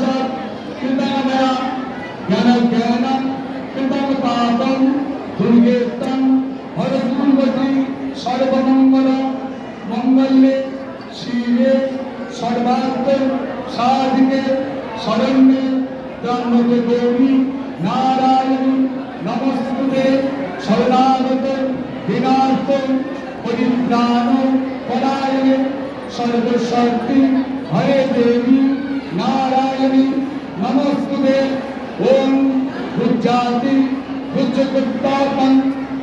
च कृतमया ज्ञानज्ञानं कृतं पापं दुर्गेतं हरदुर्गति सर्वमंगल मंगल्ये शिवे सर्वार्थ साधिके शरण्ये त्र्यंबके गौरी नारायणी नमस्तुते शरणागते दीनार्थे परित्राण परायणे सर्वशक्ति हरे देवी नारायणी नमस्तुते ओम भुज्जाति भुज्जकृत्तापं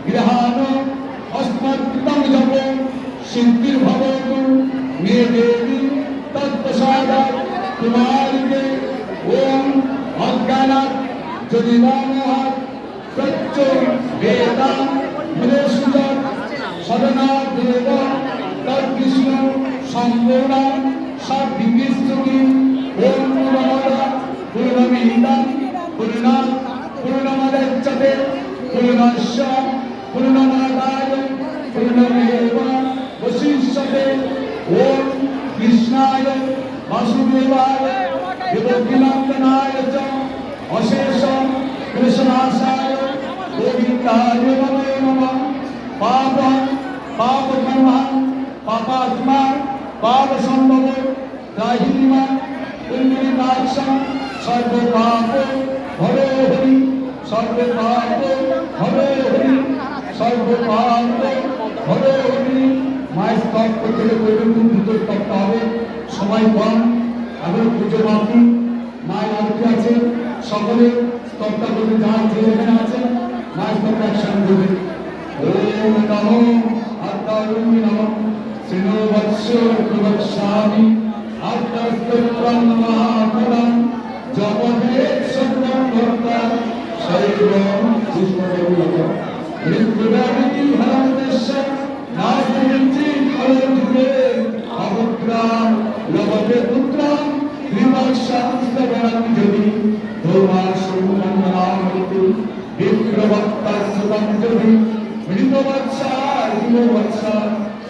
गृहाण अस्मत्तं जपो सिद्धिर्भवतु मे देवी तत्प्रसादात् कुमारिके ओम अज्ञानात् जनिमानहात् सच्च वेदां विदेशुजात् शरणादेव तद्विष्णु सम्पूर्णां सद्विष्णुकी ओम पूर्णमदा पूर्णमिदं पूर्णात् पूर्णमुदच्यते पूर्णस्य पूर्णमादाय पूर्णमेवावशिष्यते ओम कृष्णाय वासुदेवाय देवकीनन्दनाय च अशेष कृष्णासाय गोविन्दाय नमो नमः पापं पापकर्मं पापात्मा पापसम्भव दाहिमा पुण्यविनाशं सर्वपाप हरो हरि सर्वपाप हरो हरि सर्वपाप हरो हरि माয়ের স্তব করতে পর্যন্ত দুটো স্তবটা হবে সবাই কম এবং পুজো বাকি মায়ের আরতি আছে সকলে স্তবটা করতে যার যে যেখানে আছে মায়ের স্তবটা একসঙ্গে দেবে ওম নমো আত্মারুমি নমো শ্রীনো বৎস প্রবক্ষ্যামি আত্মাস্তোত্রম মহাফলম জপতে সত্যম ভক্তা শৈবম পুষ্পদেবীলকম মৃত্যুদামিতি ভরতেশ্য নাস্তি ফলযুগে অপুত্রাম লভতে পুত্রাম ত্রিবৎসাস্তবরঞ্জলি ধৌমাসুমঙ্গলামৃতি বিপ্রবক্তাস্তুতঞ্জলি মৃতবৎসা জীববৎসা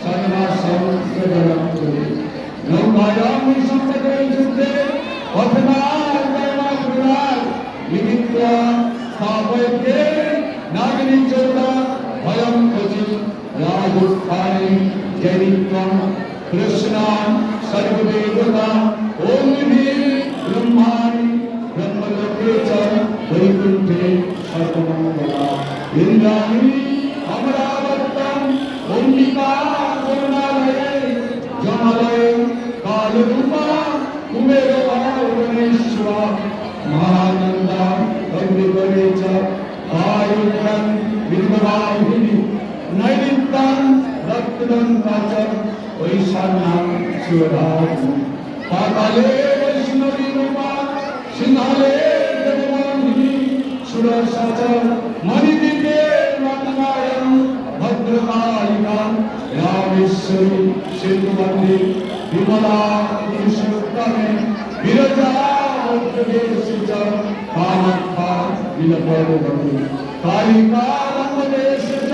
সর্বাসংস্তবরঞ্জলি নৌকায়ামি সম্পদে যুদ্ধে অথনার দৈমাকুলার বিমিত্রা স্থাপয়তে নাগিনী চোদা ভয়ং খোঁজি রাজস্থানে জৈনিত্বম কৃষ্ণান সর্বদেবতা ওম ব্রহ্মাণি ব্রহ্মলোকে চ বৈকুণ্ঠে সর্বমঙ্গলা ইন্দ্রাণী অমরাবত্যম অম্বিকা করুণালয়ে জনালয়ে কালরূপা কুবের ভুবনেশ্বরা মহানন্দা অগ্নিকরে চ আয়ুধং বিদ্যমাহিনী নৈনিত্যং রক্তদন্তা চ ঐশান্যাং শিবরাজ পাতালে বৈষ্ণবী রূপা সিংহালে দেবমোহিনী সুরসা চ মণিদীপে রত্নায়ং ভদ্রকালিকা রামেশ্বরী সিন্ধুবন্দী বিমলা পুরুষোত্তমে বিরজা উত্তরেষু চ কামাখ্যা নীলপর্বতী কালিকা রঙ্গদেশে চ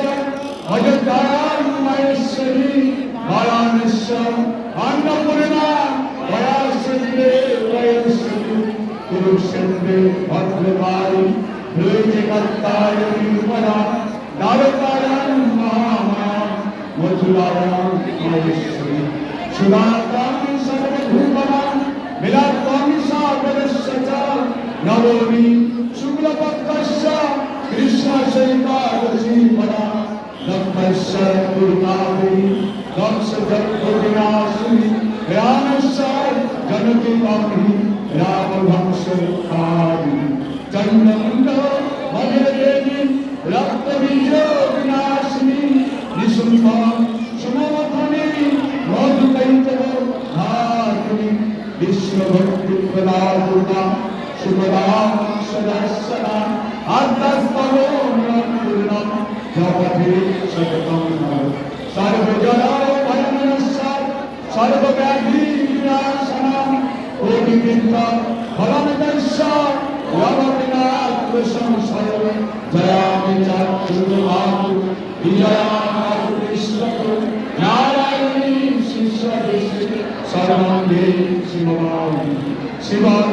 অযোধ্যাং মহেশ্বরী বারাণস্যং अन्नपूर्णा वयाश्री वयश्री कुरुक्षेत्रे भद्रकाली प्रयोजकर्तायी उपरा दारकायां महामाया मथुरायां महेश्वरी सुधातां सर्वभूतानां मिलातां सागरस्य च नवमी शुक्लपक्षस्य कृष्णचैतादशी परा दक्षस्य दुर्गादेवी दक्ष जगद्विनाशिनी रामेश्वर जनकी पापी राम वंश खादी चंद्रमुंड मगर देवी रक्त बीज विनाशिनी निशुंभ सुमवथनी मधुकैत धात्री विश्वभक्ति प्रदाता शुभदा सदस्सदा आद्यस्तरो पूर्णम जपति सततम सर्वजन सर्वव्याधि विनाशनम कोटिविद्या फलमिदस्य लवविनाशं सर्व जयामि चतुर्मातु विजयामातु कृष्ण नारायणी शिष्य सर्वं देशि শিবম শিবম